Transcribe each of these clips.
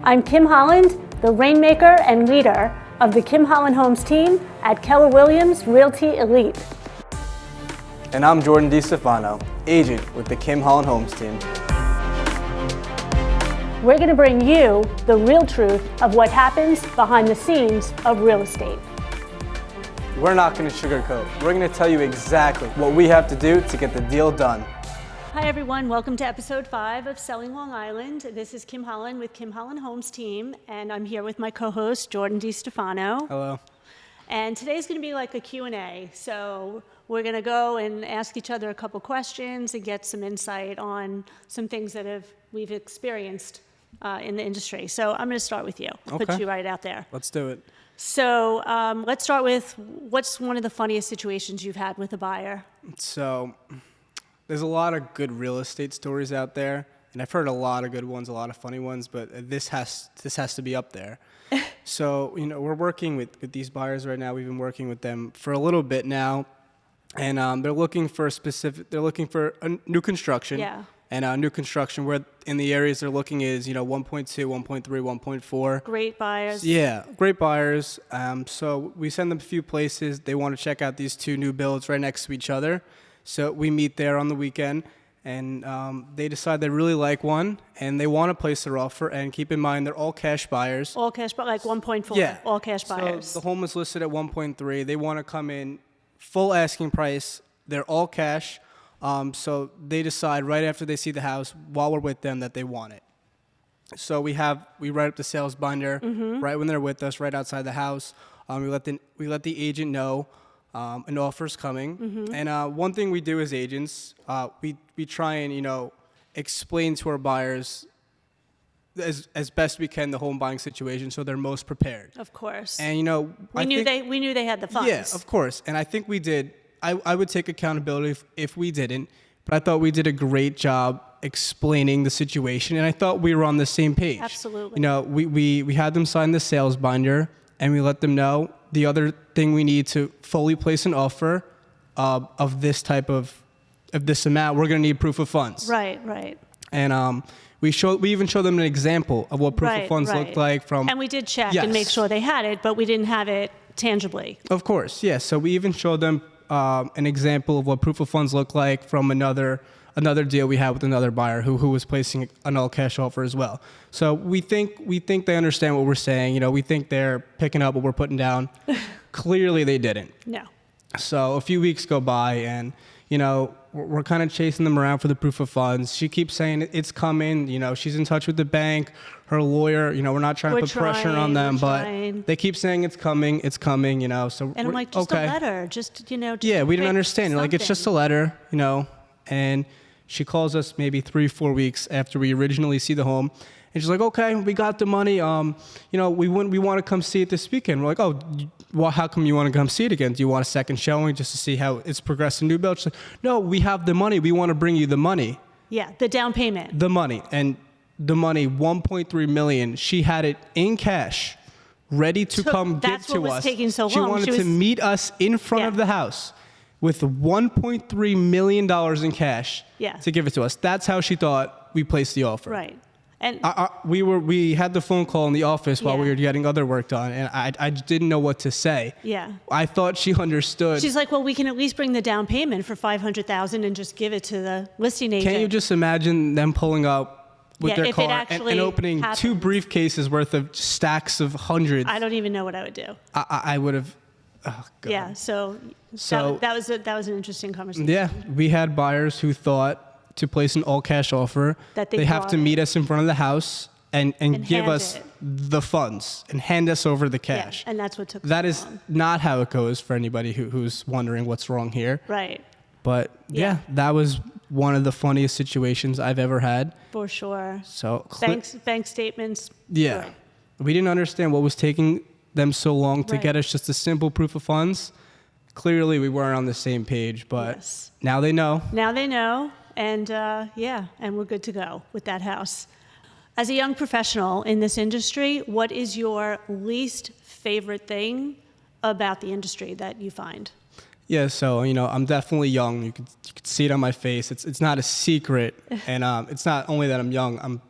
I'm Kim Holland, the rainmaker and leader of the Kim Holland Homes team at Keller Williams Realty Elite. And I'm Jordan DeStefano, agent with the Kim Holland Homes team. We're going to bring you the real truth of what happens behind the scenes of real estate. We're not going to sugarcoat. We're going to tell you exactly what we have to do to get the deal done. Hi everyone, welcome to episode 5 of Selling Long Island. This is Kim Holland with Kim Holland Homes team, and I'm here with my co-host Jordan DeStefano. Hello. And today's going to be like a Q&A, so we're going to go and ask each other a couple questions and get some insight on some things that we've experienced in the industry. So I'm going to start with you. Okay. Put you right out there. Let's do it. So let's start with, what's one of the funniest situations you've had with a buyer? So there's a lot of good real estate stories out there, and I've heard a lot of good ones, a lot of funny ones, but this has to be up there. So, we're working with these buyers right now. We've been working with them for a little bit now, and they're looking for a new construction. Yeah. And new construction, where in the areas they're looking is, 1.2, 1.3, 1.4. Great buyers. Yeah, great buyers. So we send them a few places. They want to check out these two new builds right next to each other. So we meet there on the weekend, and they decide they really like one, and they want to place their offer. And keep in mind, they're all cash buyers. All cash, like 1.4. Yeah. All cash buyers. So the home is listed at 1.3. They want to come in full asking price. They're all cash. So they decide right after they see the house, while we're with them, that they want it. So we write up the sales binder right when they're with us, right outside the house. We let the agent know an offer's coming. And one thing we do as agents, we try and explain to our buyers as best we can the home buying situation, so they're most prepared. Of course. And we knew they had the funds. Yeah, of course. And I think we did. I would take accountability if we didn't, but I thought we did a great job explaining the situation, and I thought we were on the same page. Absolutely. We had them sign the sales binder, and we let them know the other thing we need to fully place an offer of this type of this amount. We're going to need proof of funds. Right. And we even showed them an example of what proof of funds looked like from. And we did check Yes. and make sure they had it, but we didn't have it tangibly. Of course, yes. So we even showed them an example of what proof of funds look like from another deal we had with another buyer who was placing an all cash offer as well. So we think they understand what we're saying. We think they're picking up what we're putting down. Clearly they didn't. No. So a few weeks go by, and we're kind of chasing them around for the proof of funds. She keeps saying it's coming. She's in touch with the bank, her lawyer. We're not trying to put pressure on them, but they keep saying it's coming. So and I'm like, just okay. a letter, just yeah, we didn't understand. Like, it's just a letter, and she calls us maybe 3-4 weeks after we originally see the home. And she's like, okay, we got the money. We want to come see it this weekend. We're like, oh, well, how come you want to come see it again? Do you want a second showing just to see how it's progressed in new build? She's like, no, we have the money. We want to bring you the money. Yeah, the down payment. The money. And the money, $1.3 million, she had it in cash, ready to come give to us. That's what was taking so long. She wanted to meet us in front of the house with $1.3 million in cash to give it to us. That's how she thought we placed the offer. Right. And we had the phone call in the office while we were getting other work done, and I just didn't know what to say. Yeah. I thought she understood. She's like, well, we can at least bring the down payment for $500,000 and just give it to the listing agent. Can't you just imagine them pulling up with their car and opening happened. 2 briefcases worth of stacks of hundreds? I don't even know what I would do. I would have. Oh, God. Yeah. So that was an interesting conversation. Yeah, we had buyers who thought to place an all-cash offer, that they have to meet us in front of the house and give us the funds and hand us over the cash. Yeah, and that's what took That so is long. not how it goes for anybody who's wondering what's wrong here. Right. But yeah, that was one of the funniest situations I've ever had. For sure. So bank statements. Yeah. Good. We didn't understand what was taking them so long to get us just a simple proof of funds. Clearly we weren't on the same page, but now they know. Now they know. And and we're good to go with that house. As a young professional in this industry, what is your least favorite thing about the industry that you find? Yeah, so, I'm definitely young. You could see it on my face. It's not a secret. And it's not only that I'm young, I'm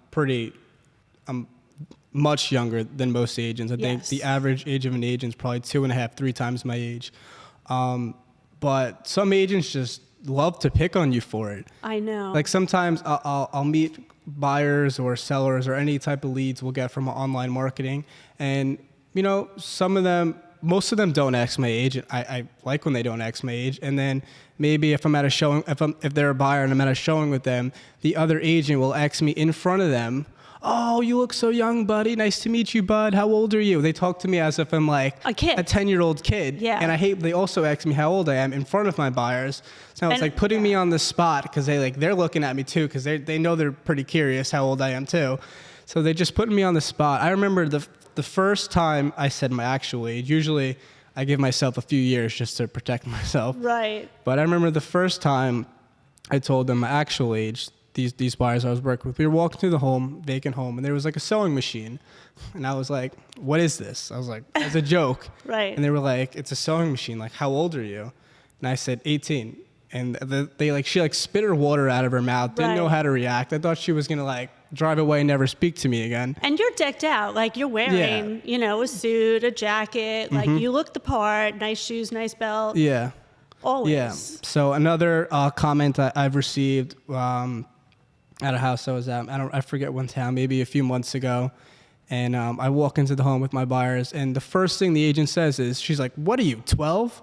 much younger than most agents. I think Yes. the average age of an agent is probably 2.5, 3 times my age. But some agents just love to pick on you for it. I know. Like sometimes I'll meet buyers or sellers or any type of leads we'll get from online marketing, and most of them don't ask my age. I like when they don't ask my age. And then maybe if I'm at a showing, if they're a buyer and I'm at a showing with them, the other agent will ask me in front of them, "Oh, you look so young, buddy. Nice to meet you, bud. How old are you?" They talk to me as if I'm like a kid, a 10-year-old kid. Yeah. And I hate, they also ask me how old I am in front of my buyers. So it's like putting me on the spot, because they're looking at me too, because they know they're pretty curious how old I am too. So they just putting me on the spot. I remember the first time I said my actual age. Usually I give myself a few years just to protect myself. Right. But I remember the first time I told them my actual age. These buyers I was working with, we were walking through the home, vacant home, and there was like a sewing machine. And I was like, "What is this?" I was like, as a joke. Right. And they were like, "It's a sewing machine. Like, how old are you?" And I said, 18. And she spit her water out of her mouth, didn't know how to react. I thought she was going to drive away and never speak to me again. And you're decked out. Like, you're wearing, a suit, a jacket. Like, you look the part, nice shoes, nice belt. Yeah. Always. Yeah. So another comment I've received at a house I was at, I forget what town, maybe a few months ago. And I walk into the home with my buyers, and the first thing the agent says is, she's like, "What are you, 12?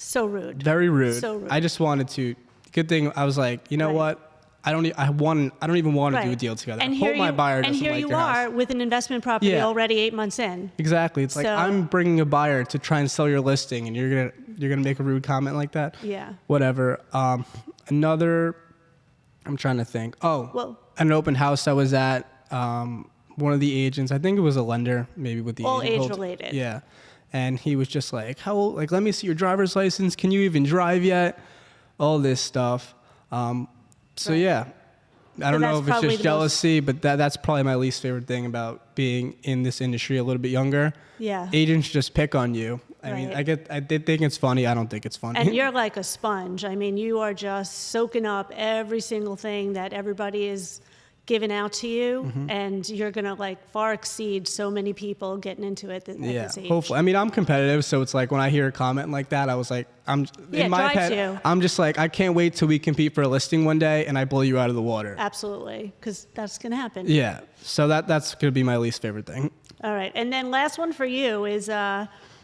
So rude. Very rude. So rude. I just wanted to. Good thing I was like, you know what? I don't even want to do a deal together. And I hope my buyer doesn't and here like you your are house. with an investment property already 8 months in. Exactly. It's like, So- I'm bringing a buyer to try and sell your listing, and you're gonna make a rude comment like that. Yeah. Whatever. Another. I'm trying to think. Oh. Well- an open house I was at. One of the agents, I think it was a lender, maybe with the All agent. age related. Yeah. And he was just like, "How old? Like, let me see your driver's license. Can you even drive yet?" All this stuff. So yeah, I don't know that's if it's probably just the jealousy, but that's probably my least favorite thing about being in this industry a little bit younger. Yeah. Agents just pick on you. I mean, Right. I did think it's funny. I don't think it's funny. And you're like a sponge. I mean, you are just soaking up every single thing that everybody is giving out to you, and you're going to far exceed so many people getting into it at Yeah, this age. hopefully. I mean, I'm competitive, so it's like when I hear a comment like that, I was like, in my drives head, you. I'm just like, I can't wait till we compete for a listing one day and I blow you out of the water. Absolutely, because that's going to happen. Yeah, so that's going to be my least favorite thing. All right, and then last one for you is,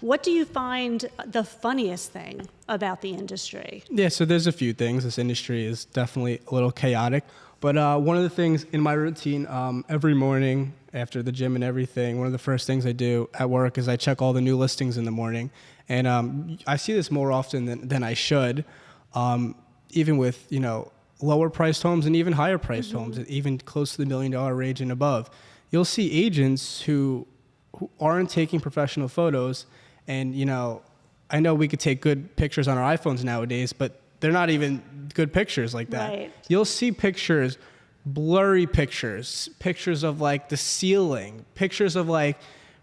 what do you find the funniest thing about the industry? Yeah, so there's a few things. This industry is definitely a little chaotic. But one of the things in my routine, every morning after the gym and everything, one of the first things I do at work is I check all the new listings in the morning. And I see this more often than I should, even with, lower priced homes and even higher priced homes, even close to the $1 million range and above. You'll see agents who aren't taking professional photos. And, I know we could take good pictures on our iPhones nowadays, but they're not even good pictures like that. Right. You'll see pictures, blurry pictures of the ceiling, pictures of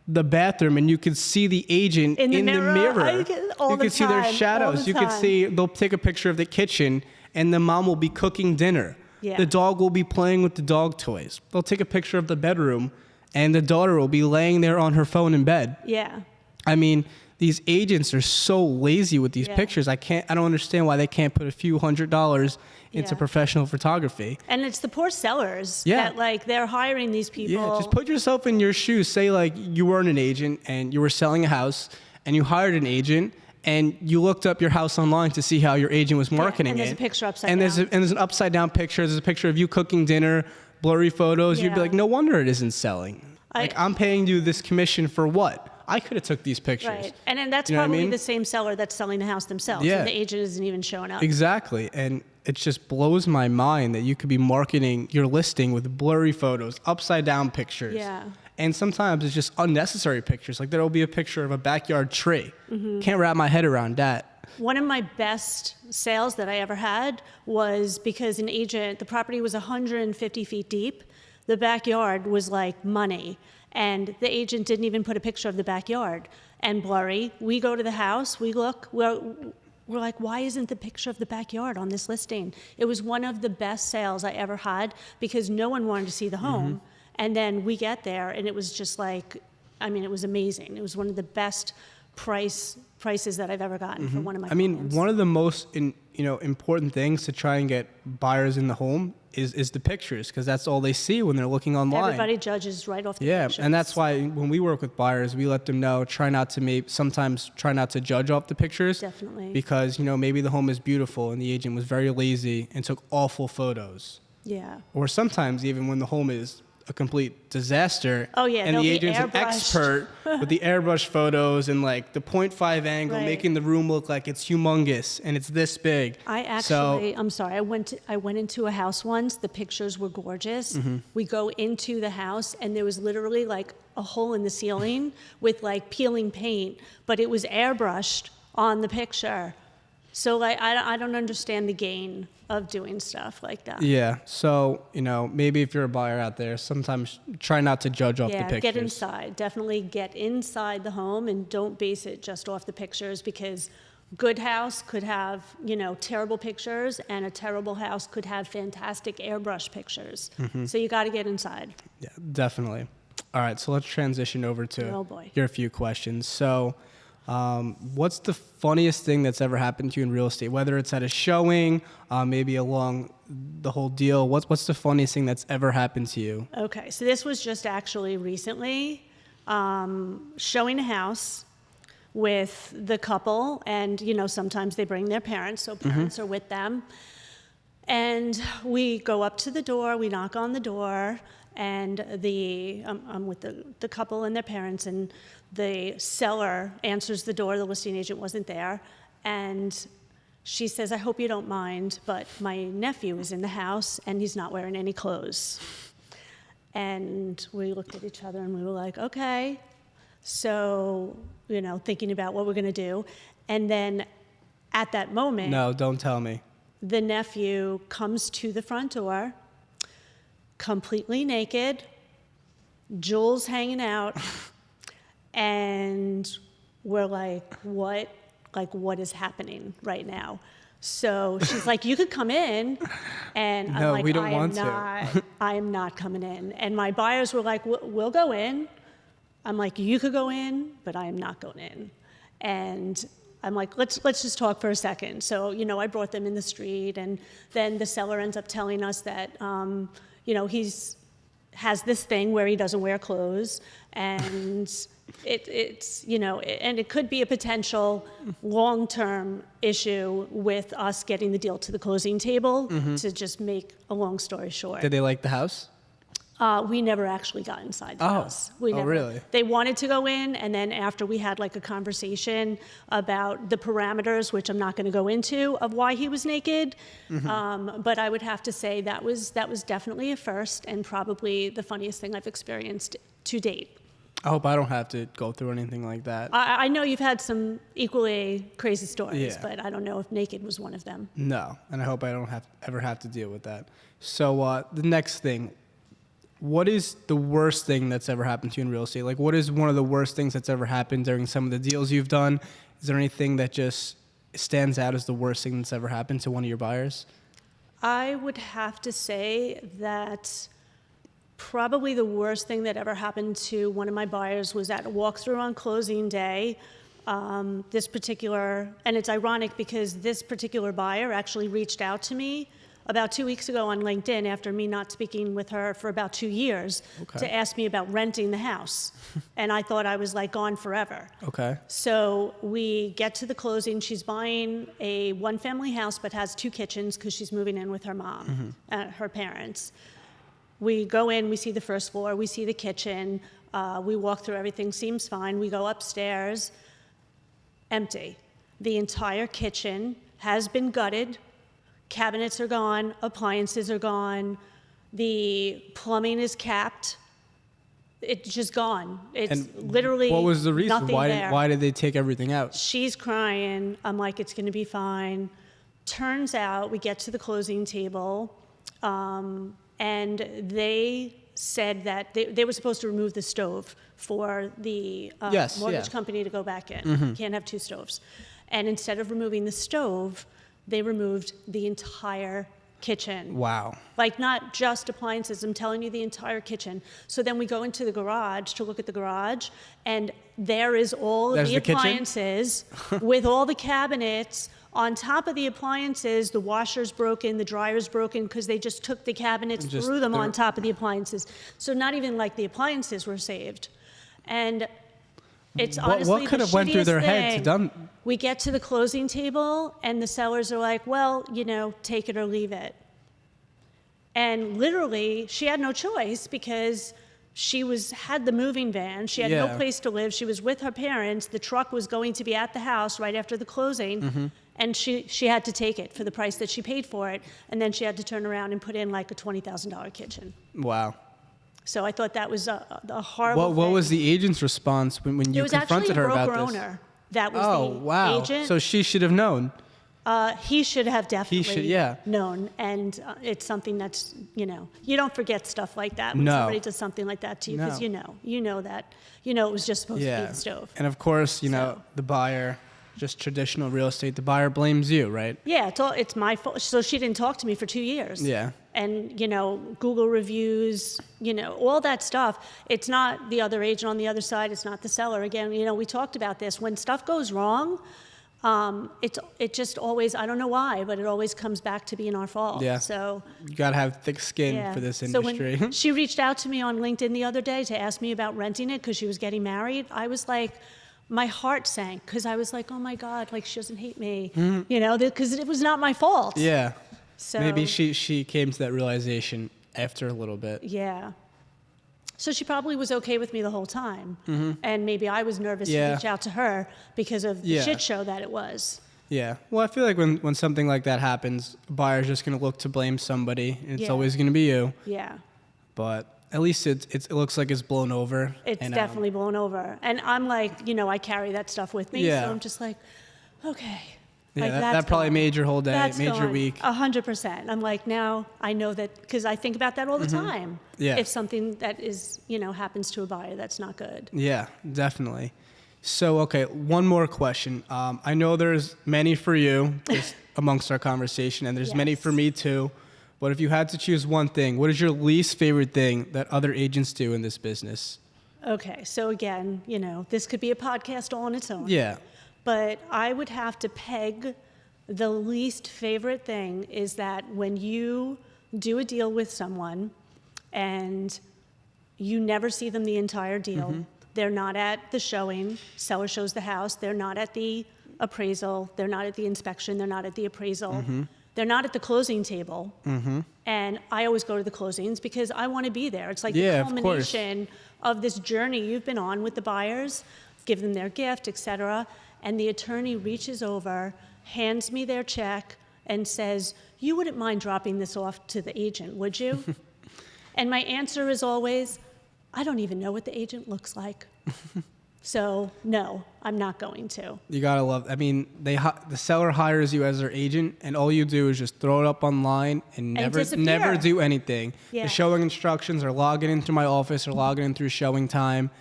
the bathroom, and you can see the agent in the mirror. I get it all you the can see their time, shadows. all the You can time. see they'll take a picture of the kitchen, and the mom will be cooking dinner. Yeah. The dog will be playing with the dog toys. They'll take a picture of the bedroom, and the daughter will be laying there on her phone in bed. Yeah. I mean, these agents are so lazy with these pictures. I don't understand why they can't put a few $100s into professional photography. And it's the poor sellers Yeah. that they're hiring these people. Yeah, just put yourself in your shoes. Say you weren't an agent and you were selling a house and you hired an agent and you looked up your house online to see how your agent was marketing and there's it. a picture upside and down. There's an upside down picture. There's a picture of you cooking dinner, blurry photos. You'd be Yeah. like, no wonder it isn't selling. I'm paying you this commission for what? I could have took these pictures. Right. And then that's You know what I probably mean? the same seller that's selling the house themselves. Yeah. And the agent isn't even showing up. Exactly. And it just blows my mind that you could be marketing your listing with blurry photos, upside down pictures. Yeah. And sometimes it's just unnecessary pictures. Like there'll be a picture of a backyard tree. Can't wrap my head around that. One of my best sales that I ever had was because an agent, the property was 150 feet deep. The backyard was like money. And the agent didn't even put a picture of the backyard. And blurry. We go to the house, we look, we're like, why isn't the picture of the backyard on this listing? It was one of the best sales I ever had because no one wanted to see the home. And then we get there, and it was just like, I mean, it was amazing. It was one of the best prices that I've ever gotten for one of my clients. One of the most important things to try and get buyers in the home is the pictures, because that's all they see when they're looking online. Everybody judges right off the pictures. Yeah, and that's why when we work with buyers, we let them know, sometimes try not to judge off the pictures. Definitely. Because, maybe the home is beautiful and the agent was very lazy and took awful photos. Yeah. Or sometimes even when the home is a complete disaster. Oh, yeah, and they'll the be agent's an airbrushed. expert with the airbrush photos and like the 0.5 angle, Right. making the room look like it's humongous and it's this big. I'm sorry. I went into a house once. The pictures were gorgeous. We go into the house, and there was literally like a hole in the ceiling with like peeling paint, but it was airbrushed on the picture. So like, I don't understand the gain of doing stuff like that. Yeah. So, maybe if you're a buyer out there, sometimes try not to judge off the pictures. Get inside. Definitely get inside the home, and don't base it just off the pictures, because good house could have, terrible pictures, and a terrible house could have fantastic airbrush pictures. So you got to get inside. Yeah, definitely. All right. So let's transition over to your few questions. So, what's the funniest thing that's ever happened to you in real estate? Whether it's at a showing, maybe along the whole deal. What's the funniest thing that's ever happened to you? Okay, so this was just actually recently, showing a house with the couple, and sometimes they bring their parents, so parents are with them. And we go up to the door, we knock on the door, and I'm with the couple and their parents, and the seller answers the door. The listing agent wasn't there, and she says, "I hope you don't mind, but my nephew is in the house, and he's not wearing any clothes." And we looked at each other, and we were like, okay. So, thinking about what we're going to do. And then at that moment... No, don't tell me. The nephew comes to the front door, completely naked, jewels hanging out, and we're like, what is happening right now? So she's like, "You could come in," and I'm No, like, we don't "I want to. I am not coming in." And my buyers were like, "We'll go in." I'm like, "You could go in, but I am not going in." And I'm like, let's just talk for a second. So, I brought them in the street, and then the seller ends up telling us that, he's has this thing where he doesn't wear clothes, and it's and it could be a potential long-term issue with us getting the deal to the closing table. To just make a long story short. Did they like the house? We never actually got inside the house. Really? They wanted to go in, and then after we had like a conversation about the parameters, which I'm not going to go into, of why he was naked, but I would have to say that was definitely a first, and probably the funniest thing I've experienced to date. I hope I don't have to go through anything like that. I know you've had some equally crazy stories, but I don't know if naked was one of them. No, and I hope I don't ever have to deal with that. So the next thing. What is the worst thing that's ever happened to you in real estate? Like, what is one of the worst things that's ever happened during some of the deals you've done? Is there anything that just stands out as the worst thing that's ever happened to one of your buyers? I would have to say that probably the worst thing that ever happened to one of my buyers was at a walkthrough on closing day. And it's ironic because this particular buyer actually reached out to me about 2 weeks ago on LinkedIn, after me not speaking with her for about 2 years, to ask me about renting the house. And I thought I was like gone forever. Okay. So we get to the closing. She's buying a one-family house but has 2 kitchens because she's moving in with her mom, her parents. We go in, we see the first floor, we see the kitchen, we walk through, everything seems fine. We go upstairs, empty. The entire kitchen has been gutted. Cabinets are gone, appliances are gone, the plumbing is capped. It's just gone. It's literally what was the reason? Nothing there. Why did they take everything out? She's crying. I'm like, it's going to be fine. Turns out we get to the closing table, and they said that they were supposed to remove the stove for the mortgage company to go back in. You can't have 2 stoves. And instead of removing the stove, they removed the entire kitchen. Wow. Like not just appliances, I'm telling you the entire kitchen. So then we go into the garage to look at the garage, and there is all of the appliances with all the cabinets. On top of the appliances, the washer's broken, the dryer's broken, because they just took the cabinets, threw them on top of the appliances. So not even like the appliances were saved. And it's honestly what could have went through their heads? We get to the closing table, and the sellers are like, well, take it or leave it. And literally, she had no choice because she had the moving van. She had no place to live. She was with her parents. The truck was going to be at the house right after the closing. And she had to take it for the price that she paid for it. And then she had to turn around and put in like a $20,000 kitchen. Wow. So I thought that was a horrible thing. What was the agent's response when you confronted her about this? It was actually a broker owner. That was the agent. So she should have known. He should have definitely known. And it's something that's, you don't forget stuff like that when somebody does something like that to you, because you know that, it was just supposed to be the stove. And of course, the buyer, just traditional real estate, the buyer blames you, right? Yeah, it's my fault. So she didn't talk to me for 2 years. Yeah. And, Google reviews, all that stuff. It's not the other agent on the other side. It's not the seller. Again, we talked about this. When stuff goes wrong, it just always, I don't know why, but it always comes back to being our fault. Yeah. So you got to have thick skin for this industry. So when she reached out to me on LinkedIn the other day to ask me about renting it because she was getting married, I was like, my heart sank because I was like, oh my God, like she doesn't hate me, because it was not my fault. Yeah. So maybe she came to that realization after a little bit. Yeah. So she probably was okay with me the whole time. And maybe I was nervous to reach out to her because of the shit show that it was. Yeah. Well, I feel like when something like that happens, a buyer's just going to look to blame somebody. It's always going to be you. Yeah. But at least it looks like it's blown over. It's definitely blown over. And I'm like, I carry that stuff with me. So I'm just like, okay. Yeah, like that probably made your whole day, made your week. 100%. I'm like, now I know that, because I think about that all the time. Yeah. If something that is, happens to a buyer, that's not good. Yeah, definitely. So, okay, one more question. I know there's many for you just amongst our conversation, and there's many for me too. But if you had to choose one thing, what is your least favorite thing that other agents do in this business? Okay, so again, this could be a podcast all on its own. Yeah. But I would have to peg the least favorite thing is that when you do a deal with someone and you never see them the entire deal, they're not at the showing, seller shows the house, they're not at the appraisal, they're not at the inspection, they're not at the appraisal, they're not at the closing table. And I always go to the closings because I want to be there. It's like the culmination of this journey you've been on with the buyers, give them their gift, etc. And the attorney reaches over, hands me their check, and says, you wouldn't mind dropping this off to the agent, would you? And my answer is always, I don't even know what the agent looks like. So, no, I'm not going to. You got to love, the seller hires you as their agent, and all you do is just throw it up online and never do anything. Yeah. The showing instructions are logging in through my office or logging in through showing time.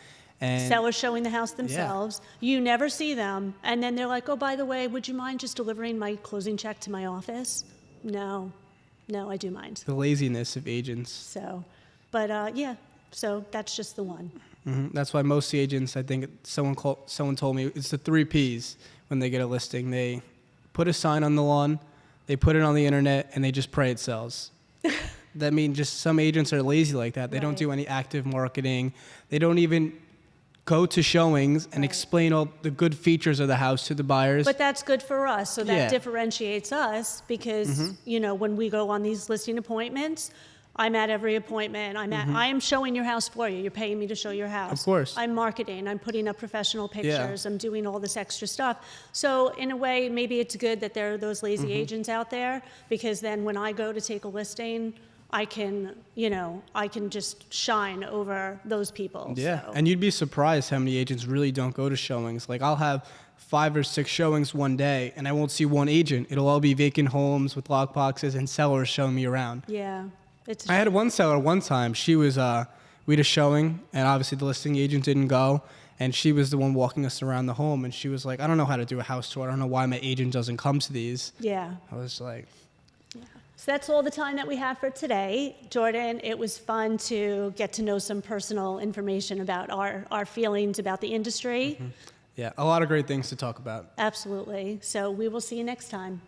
And sellers showing the house themselves. Yeah. You never see them. And then they're like, oh, by the way, would you mind just delivering my closing check to my office? No, I do mind. The laziness of agents. So, but so that's just the one. That's why most agents, I think someone told me, it's the 3 Ps when they get a listing. They put a sign on the lawn, they put it on the internet, and they just pray it sells. That means just some agents are lazy like that. They don't do any active marketing. They don't even go to showings and explain all the good features of the house to the buyers. But that's good for us. So that differentiates us because, when we go on these listing appointments, I'm at every appointment. I am showing your house for you. You're paying me to show your house. Of course. I'm marketing. I'm putting up professional pictures. I'm doing all this extra stuff. So in a way, maybe it's good that there are those lazy agents out there, because then when I go to take a listing, I can just shine over those people. Yeah, so. And you'd be surprised how many agents really don't go to showings. Like, I'll have 5 or 6 showings one day, and I won't see one agent. It'll all be vacant homes with lockboxes and sellers showing me around. Yeah. I had one seller one time. She was, we had a showing, and obviously the listing agent didn't go, and she was the one walking us around the home, and she was like, I don't know how to do a house tour. I don't know why my agent doesn't come to these. Yeah. I was like... So that's all the time that we have for today. Jordan, it was fun to get to know some personal information about our feelings about the industry. Yeah, a lot of great things to talk about. Absolutely. So we will see you next time.